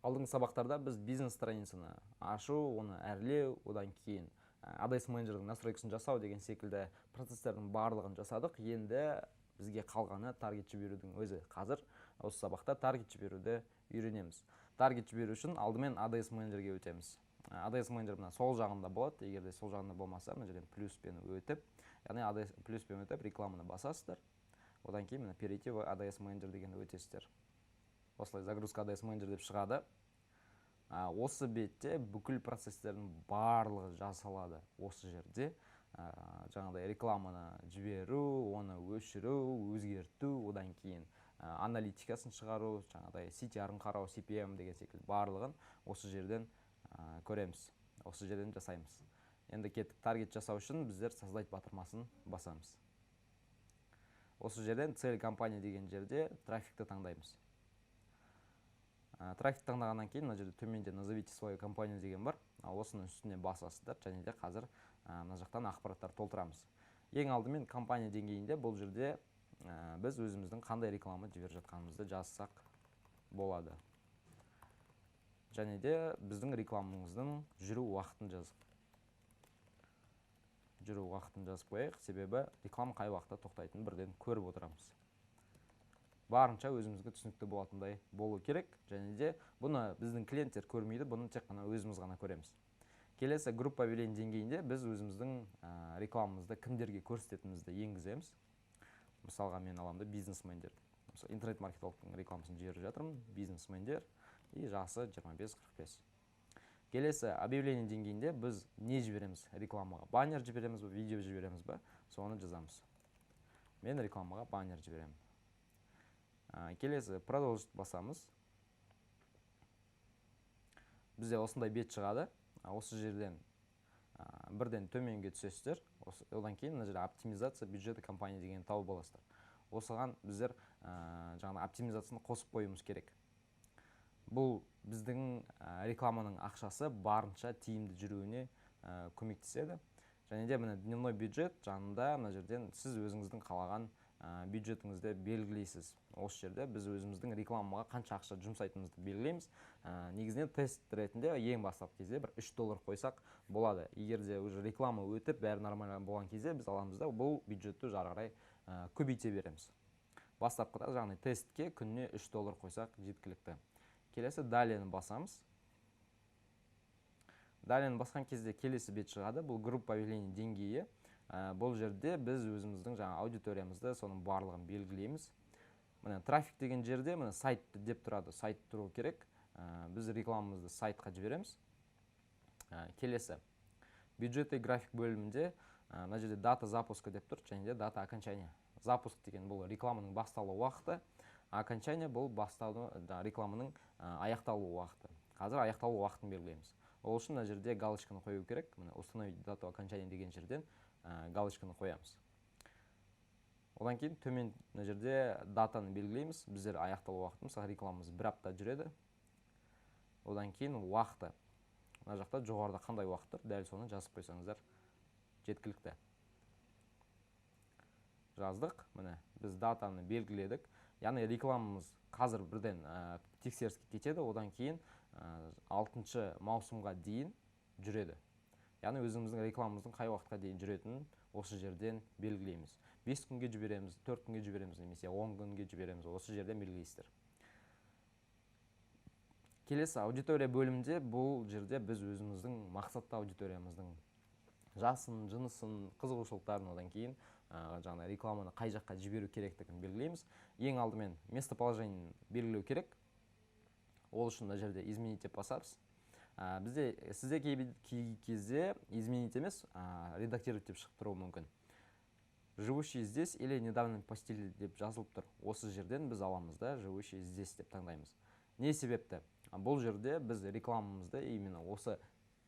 Алдыңғы сабақтарда біз бизнес страницаны ашу, оны әрлеу, одан кейін ADS менеджердің настройкасын жасау деген секілді процесстердің барлығын жасадық. Енді бізге қалғаны таргет жіберудің өзі. Қазір осы сабақта таргет жіберуді үйренеміз. Таргет жіберу үшін алдымен ADS менеджерге өтеміз. ADS менеджер мына сол жағында болады. Егер де сол жағында болмаса, мына жерден плюспен өтіп, яғни ADS плюспен өтіп рекламаны басасыздар. Одан кейін мына перейти в ADS менеджер дегенді өтесіздер. Осылай загрузка ADS менеджер деп шығады. Осы бетте бүкіл процесстердің барлығы жасалады. Осы жерде жаңағыдай рекламаны жіберу, оны өшіру, өзгерту, одан кейін аналитикасын шығару, жаңағыдай CTR-ын қарау, CPM деген секілді барлығын осы жерден көреміз. Осы жерден жасаймыз. Енді кеттік таргет жасау үшін біздер создать батырмасын басамыз. Осы жерден цель компания деген жерде трафикті таңдаймыз. Трафик таңдағаннан кейін, мына жерде төменде назовите свою компанию деген бар. Осының үстіне басасыздар, және де қазір мына жақтан ақпараттар толтырамыз. Ең алдымен компания деңгейінде бұл жерде біз өзіміздің қандай реклама жіберіп жатқанымызды жазсақ болады. Және де біздің рекламамыздың жүру уақытын жазып қояйық, себебі реклама қай уақытта тоқтайтынын бірден көріп отырамыз. Барынша өзімізге түсінікті болатындай болу керек, және де бұны біздің клиенттер көрмейді, бұны тек қана өзіміз ғана көреміз. Келесі группа повеление деңгейінде біз өзіміздің рекламамызды кімдерге көрсететінімізді енгіземіз. Мысалға мен аламын да бизнесмендер. Интернет-маркетологтың рекламасын жіберіп жатырмын, бизнесмендер и жасы 25-45. Келесі объявление деңгейінде біз не жібереміз рекламаға? Баннер жібереміз бе, видео жібереміз бе? Соны жазамыз. Мен рекламаға баннер жіберемін. Келесі продолжить басамыз. Бізде осындай бет шығады. Осы жерден бірден төменге түсесіздер. Одан кейін мына жерде оптимизация бюджеті компания деген тауып аласыздар. Осыған біздер жаңағы оптимизацияны қосып қоюымыз керек. Бұл біздің рекламаның ақшасы барынша тиімді жүруіне көмектеседі. Және де мына дневной бюджет жанында мына жерден сіз өзіңіздің қалаған бюджетіңізді белгілейсіз. Осы жерде біз өзіміздің рекламаға қанша ақша жұмсайтынымызды белгілейміз. Негізінен тест ретінде ең бастапқы кезде бір $3 қойсақ болады. Егер де уже реклама өтіп, бәрі нормально болған кезде біз аламыз да бұл бюджетті жары қарай көбейте береміз. Бастапқыда жаңағы тестке күніне $3 қойсақ жеткілікті. Келесі далені басамыз. Далені басқан кезде келесі бет шығады. Бұл группа повеление деңгейі. Бұл жерде біз өзіміздің жаңа аудиториямызды соның барлығын белгілейміз. Міне трафик деген жерде міне сайт деп тұрады. Сайт тұру керек. Біз рекламамызды сайтқа жібереміз. Келесі бюджет и график бөлімінде мына жерде дата запуска деп тұр, және де дата окончания. Запуск деген бұл рекламаның басталу уақыты, окончания бұл рекламаның аяқталу уақыты. Қазір аяқталу уақытын белгілейміз. Ол үшін мына жерде галочканы қою керек. Міне установить дату окончания деген жерден галочканы қоямыз. Одан кейін төмен мына жерде датаны белгілейміз. Біздер аяқталу уақыты, мысалы рекламамыз 1 апта жүреді. Одан кейін уақыты. Мына жақта жоғарыда қандай уақыт тұр, дәл соны жазып қойсаңыздар жеткілікті. Жаздық. Міне біз датаны белгіледік. Яғни рекламамыз қазір бірден тексеріске кетеді, одан кейін 6 маусымға дейін жүреді. Яғни өзіміздің рекламамыздың қай уақытқа дейін жүретінін осы жерден белгілейміз. 5 күнге жібереміз, 4 күнге жібереміз, немесе 10 күнге жібереміз. Осы жерден белгілейсіздер. Келесі аудитория бөлімінде бұл жерде біз өзіміздің мақсатты аудиториямыздың жасын, жынысын, қызығушылықтарын, одан кейін жаңа рекламаны қай жаққа жіберу керектігін белгілейміз. Ең алдымен местоположениені белгілеу керек. Ол үшін мына жерде изменить деп басамыз. Сізде кей кезде изменить емес, редактировать деп шығып тұруы мүмкін. Живущий здесь или недавно постелили деп жазылып тұр. Осы жерден біз аламыз да, живущий здесь деп таңдаймыз. Не себепті? Бұл жерде біз рекламамызды именно осы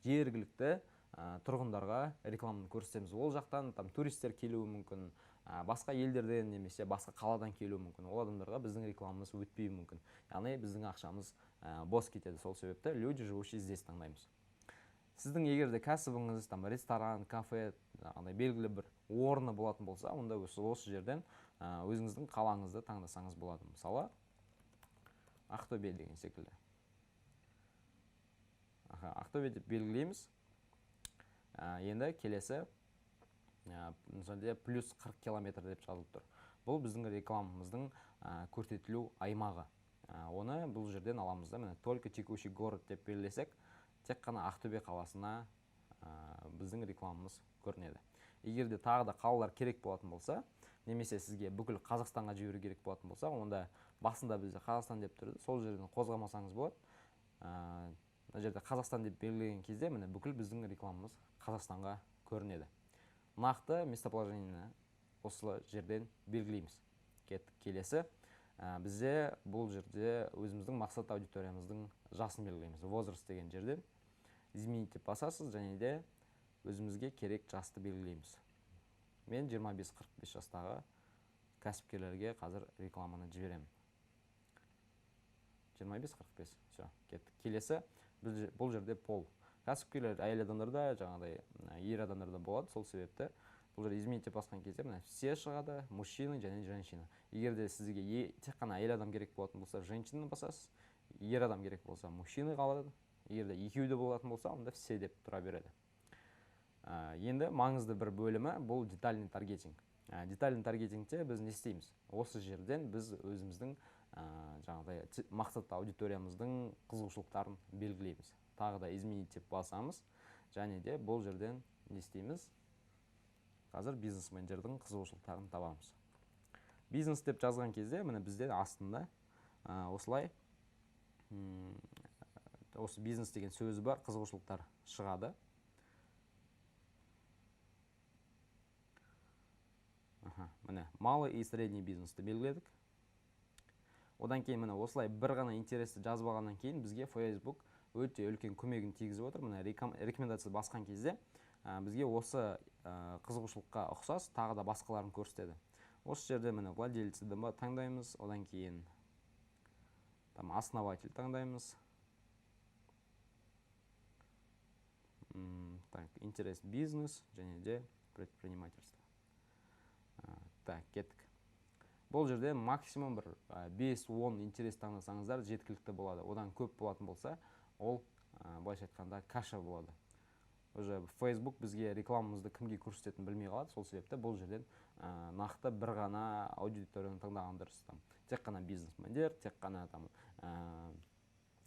жергілікті тұрғындарға рекламаны көрсетеміз. Ол жақтан туристер келуі мүмкін, басқа елдерден немесе басқа қаладан келуі мүмкін. Ол адамдарға біздің рекламамыз өтпеуі мүмкін. Яғни біздің ақшамыз бос кетеді. Сол себепті люди живущие здесь таңдаймыз. Сіздің егер де кәсібіңіз ресторан, кафе, белгілі бір орны болатын болса, онда осы жерден өзіңіздің қалаңызды таңдасаңыз болады. Мысалы, Ақтөбе деген секілді. Ақтөбе деп белгілейміз. Енді келесі мысалы плюс 40 километр деп жазылып тұр. Бұл біздің рекламамыздың көрсетілу аймағы. Оны бұл жерден аламыз да, только текущий город деп белгілесек, тек қана Ақтөбе қаласына біздің рекламамыз көрінеді. Егер де тағы да қалалар керек болатын болса, немесе сізге бүкіл Қазақстанға жіберу керек болатын болса, онда басында бізде Қазақстан деп тұрды, сол жерден қозғамасаңыз болады. Мына жерде Қазақстан деп белгілеген кезде бүкіл біздің рекламамыз Қазақстанға көрінеді. Нақты местоположениені осы жерден белгілейміз. Келесі, бізде бұл жерде өзіміздің мақсат аудиториямыздың жасын белгілейміз. Возраст деген жерден изменить деп басасыз, және де өзімізге керек жасты белгілейміз. Мен 25-45 жастағы кәсіпкерлерге қазір рекламаны жіберемін. 25-45, все, кеттік. Келесі, бұл жерде пол. Кәсіпкерлер әйел адамдарда, жаңағыдай ер адамдарда болады, сол себепті бұл жерде изменить деп басқан кезде все шығады, мужчина және женщина. Егер де сізге тек қана әйел адам керек болатын болса, женщина басасыз, ер адам керек болса, мужчина қалады. Егер де екеуі де болатын болса, онда все деп тұра береді. Енді маңызды бір бөлімі бұл детальный таргетинг. Детальный таргетингте біз не істейміз? Осы жерден біз өзіміздің жаңағыдай мақсатты аудиториямыздың қызығушылықтарын белгілейміз. Тағы да изменить деп басамыз, және де бұл жерден не істейміз? Қазір бизнес-менеджердің қызығушылықтарын табамыз. Бизнес деп жазған кезде, бізде астында осылай осы бизнес деген сөзі бар, қызығушылықтар шығады. Малый и средний бизнесті белгіледік. Одан кейін осылай бір ғана интересті жазбағаннан кейін бізге Facebook өте үлкен көмегін тигізіп отыр. Рекомендация басқан кезде бізге осы қызығушылыққа ұқсас тағы да басқаларын көрсетеді. Осы жерде владельцы таңдаймыз, одан кейін основатель таңдаймыз. Интерес бизнес және де предпринимательство. Кеттік. Бұл жерде максимум бір 5-10 интерес таңдасаңыздар жеткілікті болады. Одан көп болатын болса, ол былайша айтқанда каша болады. Уже Facebook бізге рекламамызды кімге көрсететінін білмей қалады, сол себепті бұл жерден нақты бір ғана аудиторияны таңдаған дұрыс. Тек қана бизнесмендер, тек қана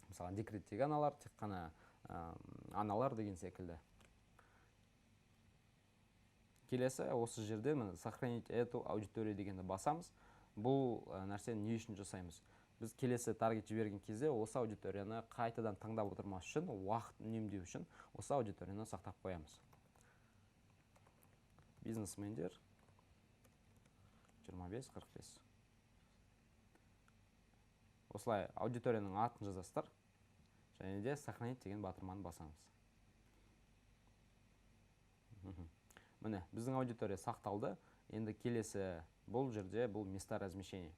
мысалы декреттегі аналар, тек қана аналар деген секілді. Келесі, осы жерде сохранить эту аудиторию дегенді басамыз. Бұл нәрсені не үшін жасаймыз? Біз келесі таргет жіберген кезде осы аудиторияны қайтадан таңдап отырмас үшін, уақыт үнемдеу үшін осы аудиторияны сақтап қоямыз. Бизнесмендер 25-45. Осылай аудиторияның атын жазасыздар, және де сохранить деген батырманы басамыз. Біздің аудитория сақталды. Енді келесі бұл жерде бұл места размещения.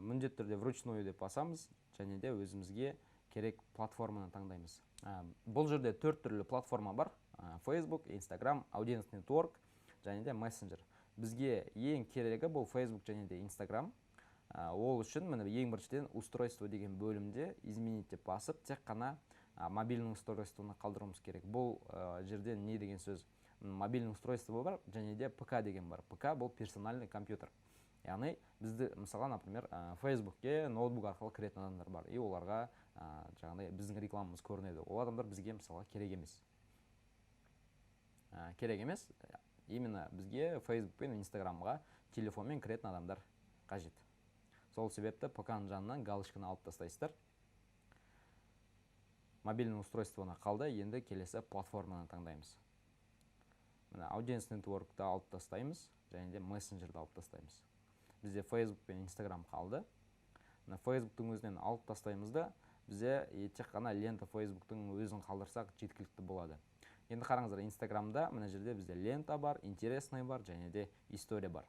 Міндетті түрде вручную деп басамыз, және де өзімізге керек платформаны таңдаймыз. Бұл жерде 4 түрлі платформа бар: Facebook, Instagram, Audience Network және де Messenger. Бізге ең керегі бұл Facebook және де Instagram. Ол үшін ең біріншіден устройство деген бөлімде изменить деп басып, тек қана мобильный устройствоны қалдыруымыз керек. Бұл жерде не деген сөз? Мобильный устройство бар, және де ПК деген бар. ПК бұл персональный компьютер. Яғни бізді, мысалы, например, Facebook'ке ноутбук арқылы кіретін адамдар бар. И оларға жаңағыдай біздің рекламамыз көрінеді. Ол адамдар бізге, мысалы, керек емес. Керек емес. Именно бізге Facebook пен Instagram'ға телефонмен кіретін адамдар қажет. Сол себепті ПК-ның жанынан галочканы алып тастайсыздар. Мобильный устройствоны қалды, енді келесі платформаны таңдаймыз. Audience Network'ты алып тастаймыз, және де Messenger'ды алып тастаймыз. Бізде Facebook пен Instagram қалды. Facebook'тың өзінен алып тастаймыз да, бізде тек қана лента Facebook'тың өзін қалдырсақ жеткілікті болады. Енді қараңыздар, Instagram'да мына жерде бізде лента бар, интересный бар, және де история бар.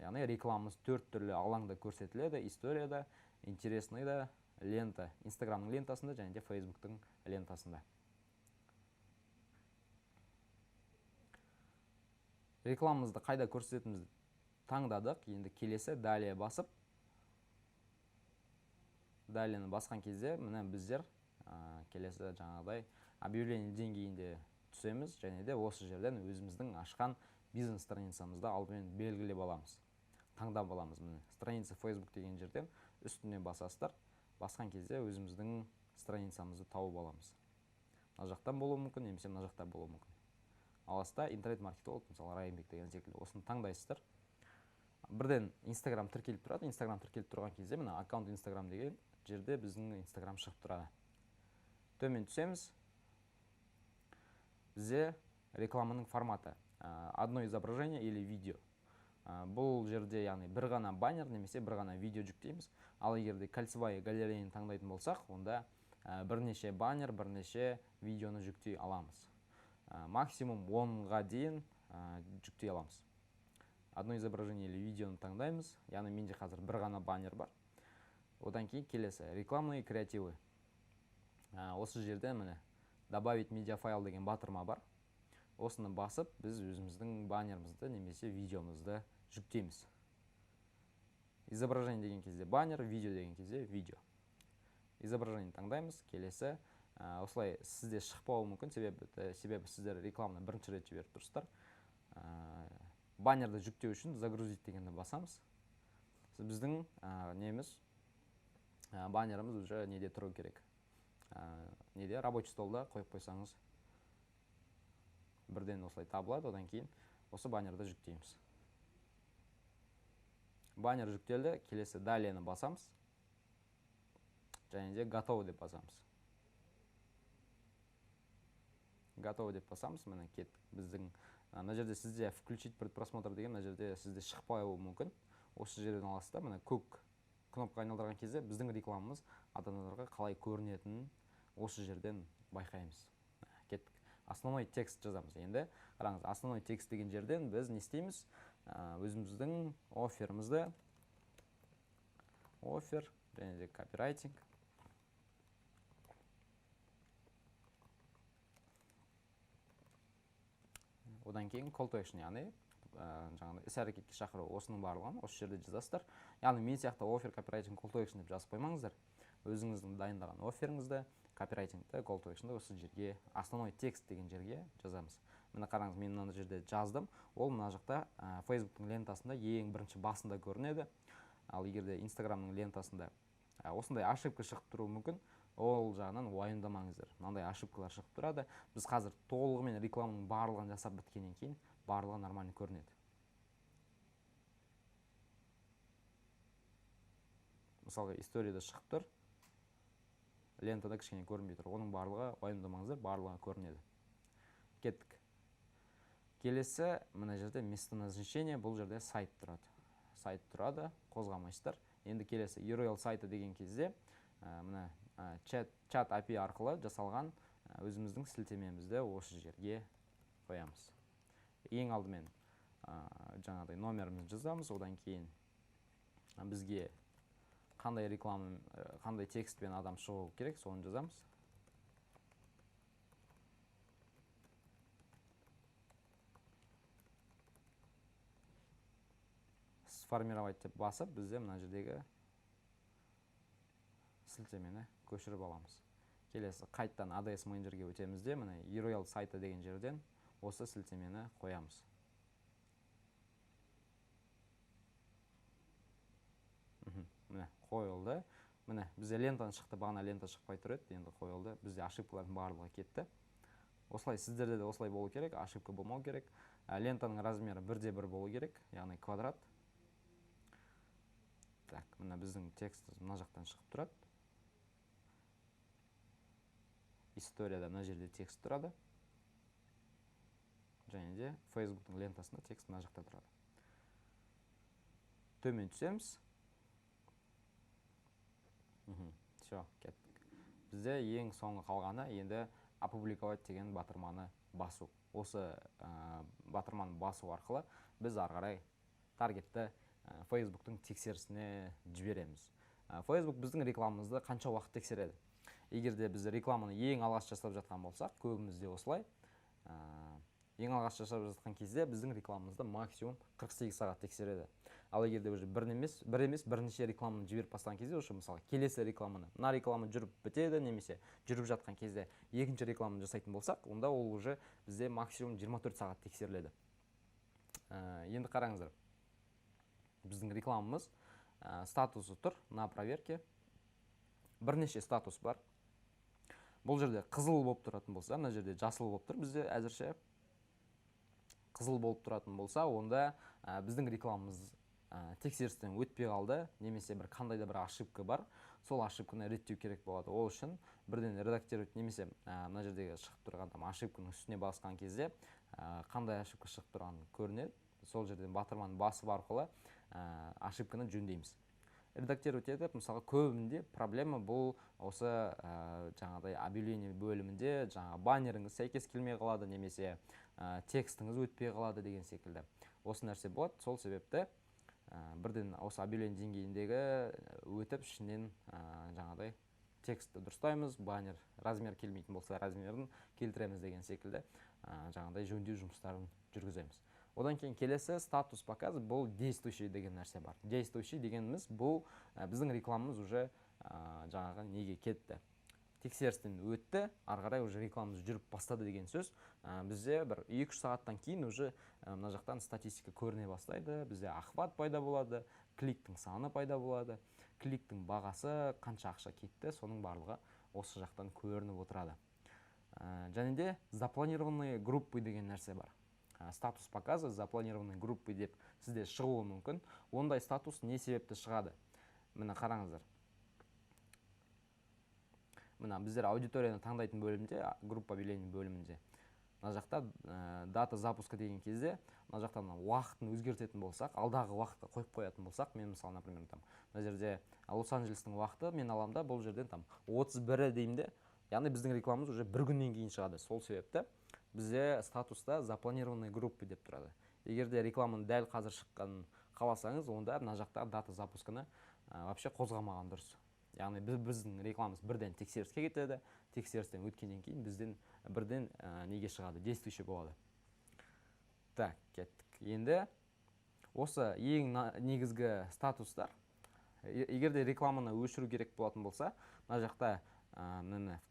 Яғни рекламамыз 4 түрлі алаңда көрсетіледі: историяда, интересныйда, лента, Instagram'ның лентасында және де Facebook'тың лентасында. Рекламамызды қайда көрсететінімізді таңдадық. Енді келесі далее басып, далені басқан кезде біздер келесі жаңағыдай объявление деңгейінде түсеміз, және де осы жерден өзіміздің ашқан бизнес страницамызды алдымен белгілеп аламыз, таңдап аламыз. Міне страница Facebook деген жерден үстіне басасыздар. Басқан кезде өзіміздің страницамызды тауып аламыз. Мына жақтан болуы мүмкін, немесе мына жақта болуы мүмкін. Аласта интернет-маркетолог, мысалы Райымбек деген секілді, осыны таңдайсыздар. Бірден Instagram тіркеліп тұрады. Instagram тіркеліп тұрған кезде мына аккаунт Instagram деген жерде біздің Instagram шығып тұрады. Төмен түсеміз. Бізде рекламаның форматы одно изображение или видео. Бұл жерде яғни бір ғана баннер немесе бір ғана видео жүктейміз. Ал егерде кольцевая галереяны таңдайтын болсақ, онда бірнеше баннер, бірнеше видеоны жүктей аламыз. Максимум 10-ға дейін жүктей аламыз. Одно изображение или видеоны таңдаймыз. Яғни менде қазір бір ғана баннер бар. Одан кейін келесі рекламные креативы. Осы жерде міне добавить медиафайл деген батырма бар. Осыны басып, біз өзіміздің баннерімізді немесе видеомызды жүктейміз. Изображение деген кезде баннер, видео деген кезде видео. Изображение таңдаймыз. Келесі осылай сізде шықпауы мүмкін, себебі сіздер рекламаны бірінші рет жіберіп тұрсыздар. Баннерді жүктеу үшін загрузить дегенді басамыз. Біздің неміз баннеріміз уже неде тұру керек. Неде рабочий столда қойып қойсаңыз бірден осылай табылады. Одан кейін осы баннерді жүктейміз. Баннер жүктелді. Келесі далені басамыз. Және де готовы деп басамыз. Готовы деп басамыз. Міне кеттік. Біздің мына жерде сізде включить предпросмотр деген мына жерде сізде шықпауы мүмкін. Осы жерден аласыздар. Міне көк кнопка айналдырған кезде біздің рекламамыз адамдарға қалай көрінетінін осы жерден байқаймыз. Кеттік. Основной текст жазамыз. Енді қараңыз, основной текст деген жерден біз не істейміз? Өзіміздің офферімізді, оффер, және де копирайтинг. Одан кейін call to action, яғни жаңағыдай іс-әрекетке шақыру, осының барлығын осы жерде жазасыздар. Яғни мен сияқты оффер, копирайтинг, call to action деп жазып қоймаңыздар. Өзіңіздің дайындаған офферіңізді, копирайтингті, call to action'ды осы жерге, основной текст деген жерге жазамыз. Міне қараңыз, мен мына жерде жаздым. Ол мына жақта Facebook'тың лентасында ең бірінші басында көрінеді. Ал егерде Instagram'ның лентасында осындай ошибка шығып тұруы мүмкін. Ол жағынан уайымдамаңыздар. Мынандай ошибкалар шығып тұрады. Біз қазір толығымен рекламаның барлығын жасап біткеннен кейін барлығы нормально көрінеді. Мысалға, историяда шығып тұр. Лентада кішкене көрінбей тұр. Оның барлығы уайымдамаңыздар, барлығы көрінеді. Кеттік. Келесі, мына жерде место назначения, бұл жерде сайт тұрады. Сайт тұрады, қозғамайсыздар. Енді келесі URL сайты деген кезде, мына чат API арқылы жасалған өзіміздің сілтемемізді осы жерге қоямыз. Ең алдымен жаңағыдай номерімізді жазамыз, одан кейін бізге қандай реклама, қандай текстпен адам шығу керек, соны жазамыз. Сформировать деп басып, бізде мына жердегі сілтемені көшіріп аламыз. Келесі қайттан ADS менеджерге өтеміз де, міне URL сайты деген жерден осы сілтемені қоямыз. Міне қойылды. Міне бізде лентаны шықты, бағана лента шықпай тұр еді, енді қойылды. Бізде ошибкалардың барлығы кетті. Осылай сіздерде де осылай болу керек, ошибка болмау керек. Лентаның размері 1:1 болу керек, яғни квадрат. Так, мына біздің текстіміз мына жақтан шығып тұрады. Историяда мына жерде текст тұрады. Және де Facebook'тың лентасында текст мына жақта тұрады. Төмен түсеміз. Все, кеттік. Бізде ең соңғы қалғаны енді опубликовать деген батырманы басу. Осы батырманы басу арқылы біз ары қарай таргетті Facebook'тың тексерісіне жібереміз. Facebook біздің рекламамызды қанша уақыт тексереді? Егерде біз рекламаны ең алғаш жасап жатқан болсақ, көбімізде осылай. ең алғаш жасап жатқан кезде біздің рекламамызды максимум 48 сағат тексереді. Ал егерде уже бір емес бірнеше рекламаны жіберіп бастаған кезде, уже мысалы келесі рекламаны, мына реклама жүріп бітеді немесе жүріп жатқан кезде екінші рекламаны жасайтын болсақ, онда ол уже бізде максимум 24 сағат тексеріледі. Енді қараңыздар, біздің рекламамыз статусы тұр на проверке. Бірнеше статус бар. Бұл жерде қызыл болып тұратын болса, мына жерде жасыл болып тұр. Бізде әзірше қызыл болып тұратын болса, онда біздің рекламамыз тексерістен өтпей қалды, немесе бір қандай да бір ошибка бар, сол ошибканы реттеу керек болады. Ол үшін бірден редактировать, немесе мына жердегі шығып тұрған ошибканың үстіне басқан кезде қандай ошибка шығып тұрғаны көрінеді. Сол жерден батырманы басып арқылы ошибканы жөндейміз. Редактировать етіп, мысалы көбінде проблема бұл осы жаңағыдай объявление бөлімінде баннеріңіз сәйкес келмей қалады, немесе текстіңіз өтпей қалады деген секілді. Осы нәрсе болады. Сол себепті бірден осы объявление деңгейіндегі өтіп, ішінен жаңағыдай текстті дұрыстаймыз, баннер размер келмейтін болса размерін келтіреміз деген секілді жаңағыдай жөндеу жұмыстарын жүргіземіз. Одан кейін келесі статус показ, бұл действующий деген нәрсе бар. Действующий дегеніміз бұл біздің рекламамыз уже жаңағы неге кетті. Тексерістен өтті, ары қарай уже рекламамыз жүріп бастады деген сөз. Бізде бір 2-3 сағаттан кейін уже мына жақтан статистика көріне бастайды. Бізде охват пайда болады, кликтің саны пайда болады, кликтің бағасы, қанша ақша кетті, соның барлығы осы жақтан көрініп отырады. Және де запланированные группы деген нәрсе бар. Статус показы запланированные группы деп сізде шығуы мүмкін. Ондай статус не себепті шығады? Міне қараңыздар. Мына біздер аудиторияны таңдайтын бөлімде, группа объявление бөлімінде, мына жақта дата запуска деген кезде, мына жақтан уақытын өзгертетін болсақ, алдағы уақытты қойып қоятын болсақ, мен мысалы, например, мына жерде Лос-Анджелестің уақыты мен аламда, бұл жерден 31 деймде, яғни біздің рекламамыз уже бір күннен кейін шығады. Сол себепті бізде статуста запланированные группы деп тұрады. Егерде рекламаның дәл қазір шыққанын қаласаңыз, онда мына жақта дата запусканы вообще қозғамаған дұрыс. Яғни біздің рекламамыз бірден тексеріске кетеді, тексерістен өткеннен кейін бізден бірден неге шығады, действующий болады. Так, кеттік. Енді осы ең негізгі статустар. Егерде рекламаны өшіру керек болатын болса, мына жақта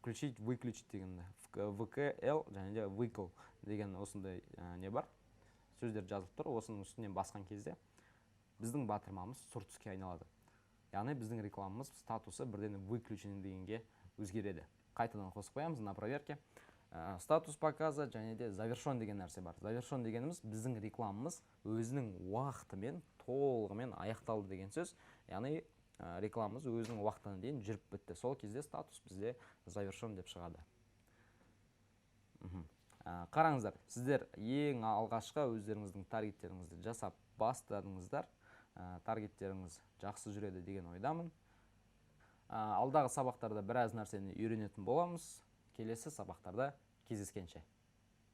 включить, выключить деген VKL және де выкл деген осындай не бар. Сөздер жазылып тұр. Осының үстінен басқан кезде біздің батырмамыз сұр түске айналады. Яғни біздің рекламамыз статусы бірден выключен дегенге өзгереді. Қайтадан қосып қоямыз на проверке. Статус показа және де завершен деген нәрсе бар. Завершен дегеніміз біздің рекламамыз өзінің уақытымен толығымен аяқталды деген сөз. Яғни рекламамыз өзінің уақытына дейін жүріп бітті. Сол кезде статус бізде завершен деп шығады. Қараңыздар, сіздер ең алғашқы өздеріңіздің таргеттеріңізді жасап бастадыңыздар. Таргеттеріңіз жақсы жүреді деген ойдамын. Алдағы сабақтарда біраз нәрсені үйренетін боламыз. Келесі сабақтарда кездескенше.